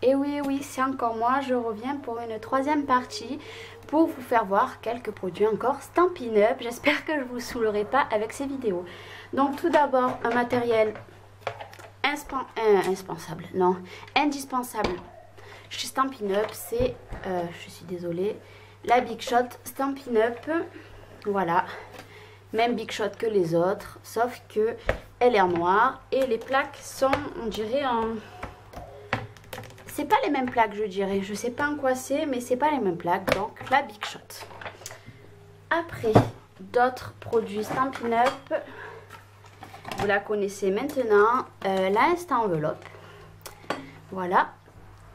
Et oui, c'est encore moi, je reviens pour une troisième partie pour vous faire voir quelques produits encore Stampin' Up. J'espère que je ne vous saoulerai pas avec ces vidéos. Donc tout d'abord, un matériel indispensable chez Stampin' Up, c'est, je suis désolée, la Big Shot Stampin' Up. Voilà, même Big Shot que les autres, sauf que elle est en noir et les plaques sont, on dirait, en... C'est pas les mêmes plaques, je dirais. Je sais pas en quoi c'est, mais c'est pas les mêmes plaques. Donc, la Big Shot. Après, d'autres produits Stampin' Up. Vous la connaissez maintenant. La Instant Enveloppe. Voilà.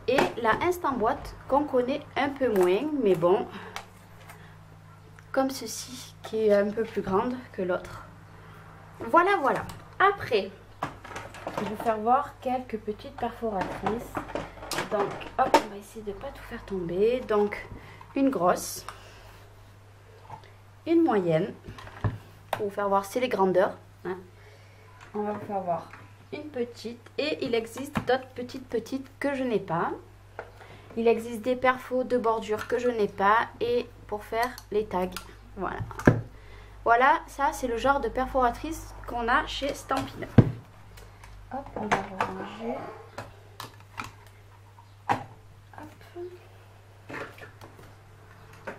Et la Instant Boîte qu'on connaît un peu moins. Mais bon. Comme ceci, qui est un peu plus grande que l'autre. Voilà. Après, je vais vous faire voir quelques petites perforatrices. Donc, hop, on va essayer de ne pas tout faire tomber. Donc, une grosse, une moyenne, pour vous faire voir, c'est les grandeurs. Hein. On va vous faire voir une petite. Et il existe d'autres petites que je n'ai pas. Il existe des perfos de bordure que je n'ai pas. Et pour faire les tags, voilà. Voilà, ça c'est le genre de perforatrice qu'on a chez Stampin' Up. Hop, on va ranger.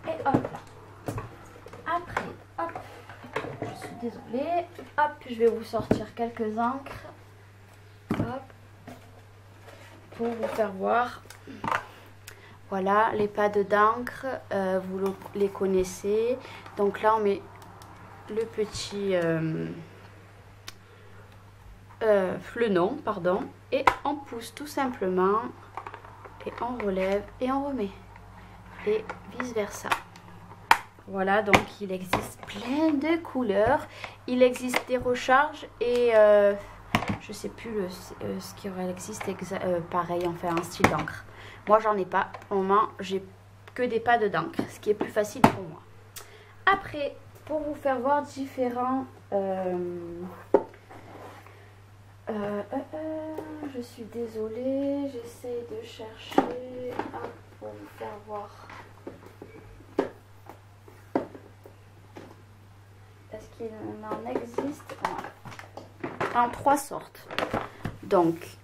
Et hop là. Après, hop, je suis désolée. Hop, je vais vous sortir quelques encres. Hop. Pour vous faire voir. Voilà, les pads d'encre. Vous les connaissez. Donc là, on met le petit flenon, pardon. Et on pousse tout simplement. Et on relève et on remet. Et vice versa. Voilà, donc il existe plein de couleurs. Il existe des recharges et je sais plus ce qui existe pareil, enfin un style d'encre. Moi j'en ai pas. Pour le moment, j'ai que des pads d'encre, ce qui est plus facile pour moi. Après, pour vous faire voir différents je suis désolée, j'essaye de chercher pour vous faire voir. Est-ce qu'il en existe en 3 sortes. Donc,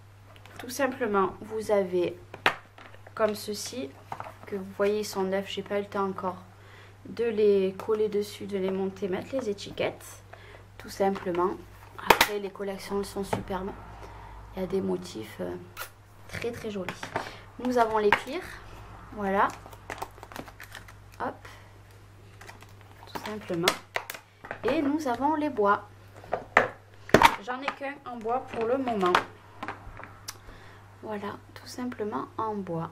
tout simplement, vous avez comme ceci, que vous voyez, ils sont neufs, j'ai pas eu le temps encore de les coller dessus, de les monter, mettre les étiquettes, tout simplement. Après, les collections, elles sont superbes. Il y a des motifs très jolis. Nous avons les clears. Voilà. Hop. Tout simplement. Et nous avons les bois. J'en ai qu'un en bois pour le moment. Voilà. Tout simplement en bois.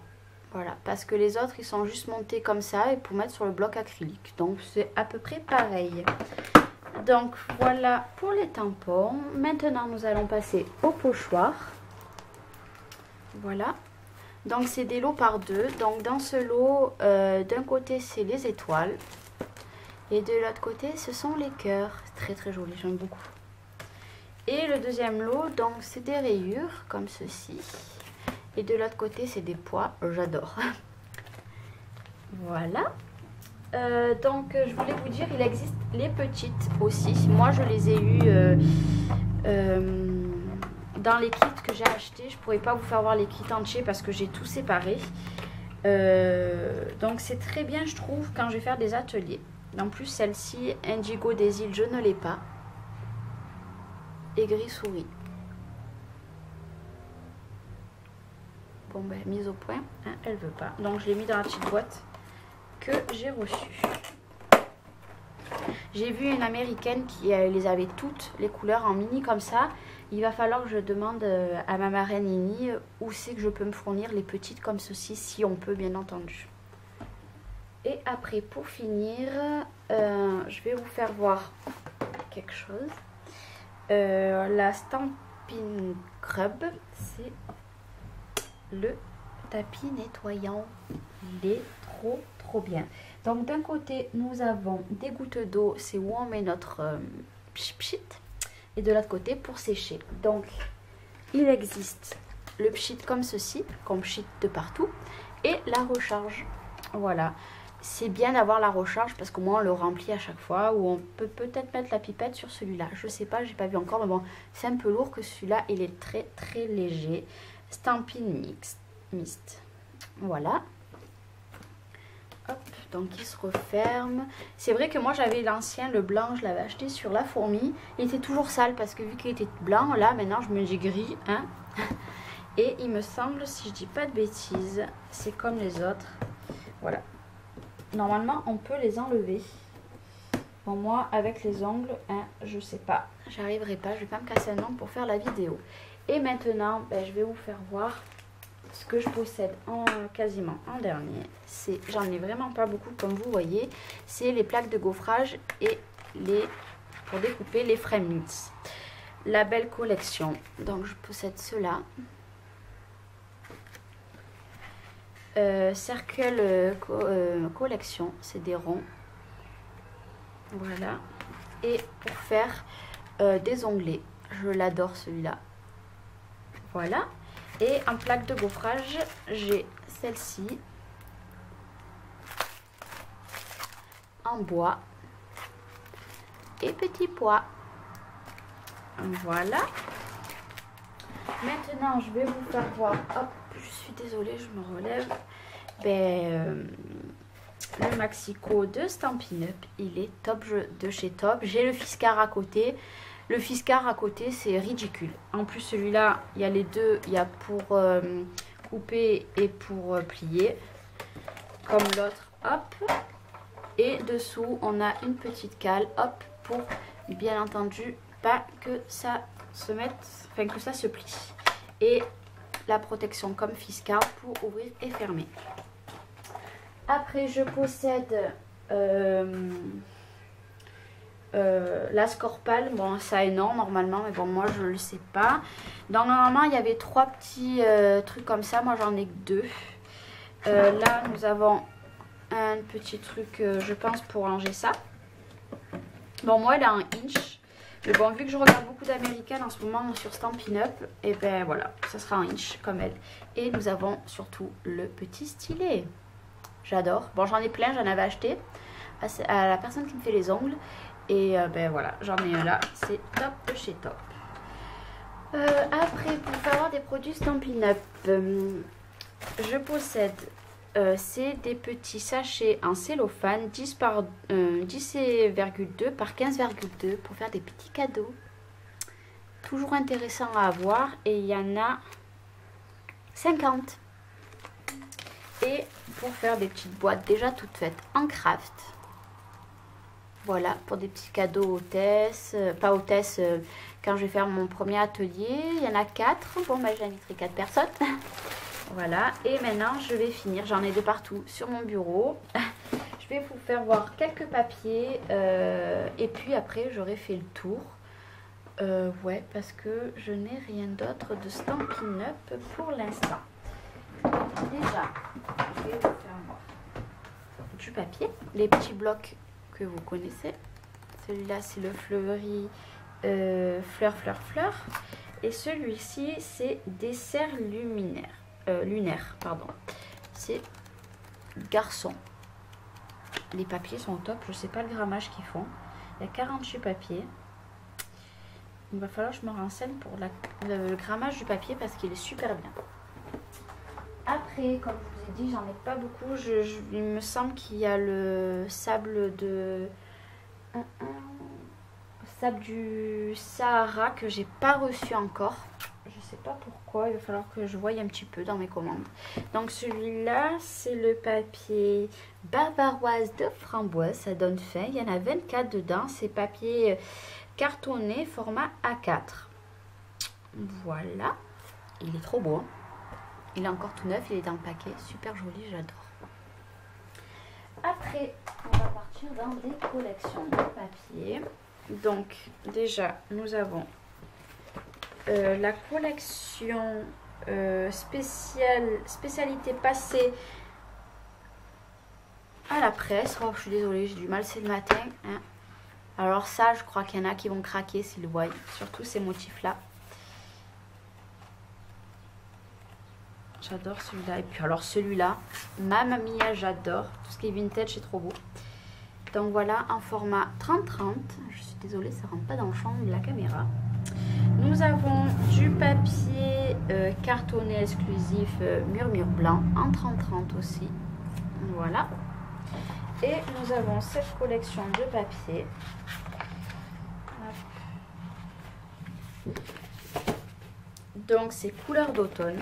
Voilà. Parce que les autres, ils sont juste montés comme ça et pour mettre sur le bloc acrylique. Donc, c'est à peu près pareil. Donc voilà pour les tampons. Maintenant nous allons passer au pochoir. Voilà. Donc c'est des lots par deux. Donc dans ce lot, d'un côté c'est les étoiles. Et de l'autre côté ce sont les cœurs. Très joli, j'aime beaucoup. Et le deuxième lot, donc c'est des rayures comme ceci. Et de l'autre côté c'est des pois. J'adore. Voilà. Donc je voulais vous dire, il existe les petites aussi. Moi je les ai eues dans les kits que j'ai achetés. Je pourrais pas vous faire voir les kits entiers parce que j'ai tout séparé. Donc c'est très bien je trouve quand je vais faire des ateliers. En plus celle-ci, Indigo des îles, je ne l'ai pas. Et gris souris. Bon ben mise au point, hein, elle veut pas. Donc je l'ai mis dans la petite boîte que j'ai reçu. J'ai vu une américaine qui les avait toutes les couleurs en mini comme ça. Il va falloir que je demande à ma marraine Nini où c'est que je peux me fournir les petites comme ceci, si on peut bien entendu. Et après pour finir, je vais vous faire voir quelque chose. La Stampin' Scrub, c'est le tapis nettoyant. Il est trop bien. Donc d'un côté nous avons des gouttes d'eau, c'est où on met notre pchit, et de l'autre côté pour sécher. Donc il existe le pchit comme ceci, qu'on pchit de partout, et la recharge. Voilà. C'est bien d'avoir la recharge parce qu'au moins on le remplit à chaque fois, ou on peut peut-être mettre la pipette sur celui-là. Je sais pas, j'ai pas vu encore, mais bon, c'est un peu lourd que celui-là. Il est très très léger. Stampin' Mist. Voilà. Hop, donc il se referme. C'est vrai que moi j'avais l'ancien, le blanc, je l'avais acheté sur La Fourmi. Il était toujours sale parce que vu qu'il était blanc, là maintenant je me dis gris, hein. Et il me semble, si je dis pas de bêtises, c'est comme les autres. Voilà. Normalement, on peut les enlever. Bon, moi, avec les ongles, hein, je sais pas. J'arriverai pas, je vais pas me casser un ongle pour faire la vidéo. Et maintenant, ben, je vais vous faire voir ce que je possède quasiment en dernier. J'en ai vraiment pas beaucoup, comme vous voyez. C'est les plaques de gaufrage et pour découper les Fremnitz. La belle collection. Donc, je possède cela. Circle collection, c'est des ronds. Voilà. Et pour faire des onglets, je l'adore celui-là. Voilà. Et en plaque de gaufrage, j'ai celle-ci en bois et petit pois. Voilà. Maintenant, je vais vous faire voir. Hop, je suis désolée, je me relève. Le Maxico de Stampin' Up, il est top de chez Top. J'ai le Fiskars à côté. Le Fiskars à côté, c'est ridicule. En plus, celui-là, il y a les deux. Il y a pour couper et pour plier. Comme l'autre, hop. Et dessous, on a une petite cale, hop, pour bien entendu pas que ça se mette, enfin que ça se plie. Et la protection comme Fiskars pour ouvrir et fermer. Après, je possède la Scorpal. Bon, ça est non normalement, mais bon, moi je le sais pas. Donc normalement, il y avait 3 petits trucs comme ça. Moi, j'en ai que 2. Là, nous avons un petit truc, je pense, pour ranger ça. Bon, moi, elle a un inch. Mais bon, vu que je regarde beaucoup d'américaines en ce moment sur Stampin' Up, et ben voilà, ça sera un inch comme elle. Et nous avons surtout le petit stylet. J'adore. Bon, j'en ai plein, j'en avais acheté à la personne qui me fait les ongles. Et ben voilà, j'en ai un là. C'est top de chez Top. Après, pour faire des produits Stampin' Up, je possède... c'est des petits sachets en cellophane 10,2 par 15,2 pour faire des petits cadeaux. Toujours intéressant à avoir. Et il y en a 50. Et pour faire des petites boîtes déjà toutes faites en craft. Voilà, pour des petits cadeaux hôtesses. Pas hôtesses, quand je vais faire mon premier atelier. Il y en a 4. Bon, ben j'inviterai 4 personnes. Voilà, et maintenant je vais finir, j'en ai de partout sur mon bureau. Je vais vous faire voir quelques papiers et puis après j'aurai fait le tour. Ouais, parce que je n'ai rien d'autre de Stampin' Up pour l'instant. Déjà, je vais vous faire voir du papier, les petits blocs que vous connaissez. Celui-là c'est le fleuri fleur. Et celui-ci c'est dessert lunaire, pardon. C'est garçon. Les papiers sont top. Je sais pas le grammage qu'ils font. Il y a 48 papiers. Il va falloir que je me renseigne pour le grammage du papier parce qu'il est super bien. Après, comme je vous ai dit, j'en ai pas beaucoup. Il me semble qu'il y a le sable du Sahara que j'ai pas reçu encore. Je sais pas pourquoi, il va falloir que je voie un petit peu dans mes commandes. Donc celui-là, c'est le papier bavaroise de framboise, ça donne faim. Il y en a 24 dedans, c'est papier cartonné format A4. Voilà, il est trop beau. Hein, il est encore tout neuf, il est dans le paquet, super joli, j'adore. Après, on va partir dans des collections de papier. Donc déjà, nous avons la collection spécialité passée à la presse. Oh, je suis désolée, j'ai du mal, c'est le matin. Hein. Alors ça, je crois qu'il y en a qui vont craquer s'ils le voient. Surtout ces motifs-là. J'adore celui-là. Et puis alors celui-là, Mamma Mia, j'adore. Tout ce qui est vintage, c'est trop beau. Donc voilà, en format 30-30. Je suis désolée, ça rentre pas dans le champ de la caméra. Nous avons du papier cartonné exclusif Murmure Blanc en 30-30 aussi. Voilà. Et nous avons cette collection de papier. Donc c'est couleur d'automne.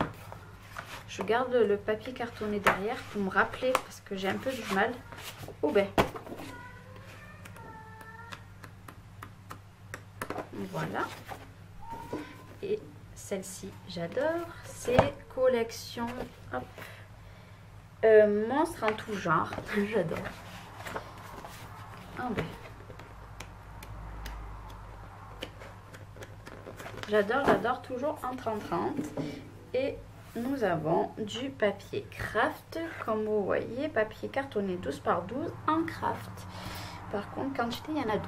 Je garde le papier cartonné derrière pour me rappeler parce que j'ai un peu du mal. Oh ben. Voilà. Et celle-ci, j'adore. C'est collection hop, monstre en tout genre. J'adore. Oh ben. J'adore toujours en 30-30. Et nous avons du papier craft, comme vous voyez, papier cartonné 12 par 12 en craft. Par contre, quantité, il y en a 12.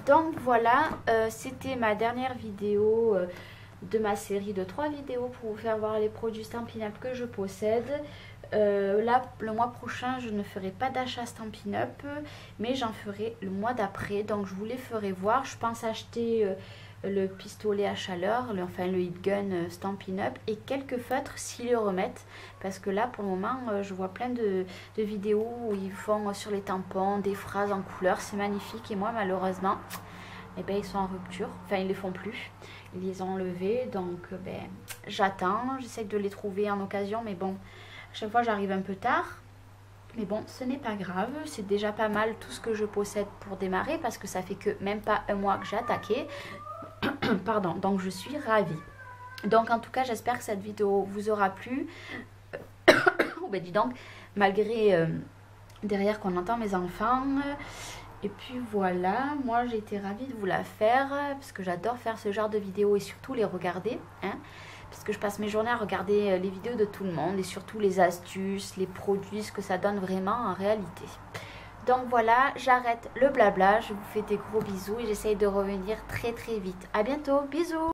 Donc voilà, c'était ma dernière vidéo de ma série de 3 vidéos pour vous faire voir les produits Stampin' Up que je possède. Là, le mois prochain, je ne ferai pas d'achat Stampin' Up, mais j'en ferai le mois d'après. Donc je vous les ferai voir. Je pense acheter le pistolet à chaleur, enfin le heat gun Stampin' Up et quelques feutres s'ils le remettent. Parce que là, pour le moment, je vois plein de vidéos où ils font sur les tampons des phrases en couleur. C'est magnifique et moi, malheureusement, eh ben, ils sont en rupture. Enfin, ils ne les font plus. Ils les ont enlevés. Donc, ben, j'attends. J'essaie de les trouver en occasion. Mais bon, à chaque fois, j'arrive un peu tard. Mais bon, ce n'est pas grave. C'est déjà pas mal tout ce que je possède pour démarrer. Parce que ça fait que même pas un mois que j'ai attaqué. Pardon, donc je suis ravie. Donc en tout cas, j'espère que cette vidéo vous aura plu. Oh, ben dis donc, malgré derrière qu'on entend mes enfants. Et puis voilà, moi j'ai été ravie de vous la faire. Parce que j'adore faire ce genre de vidéos et surtout les regarder. Hein, parce que je passe mes journées à regarder les vidéos de tout le monde. Et surtout les astuces, les produits, ce que ça donne vraiment en réalité. Donc voilà, j'arrête le blabla, je vous fais des gros bisous et j'essaye de revenir très vite. À bientôt, bisous!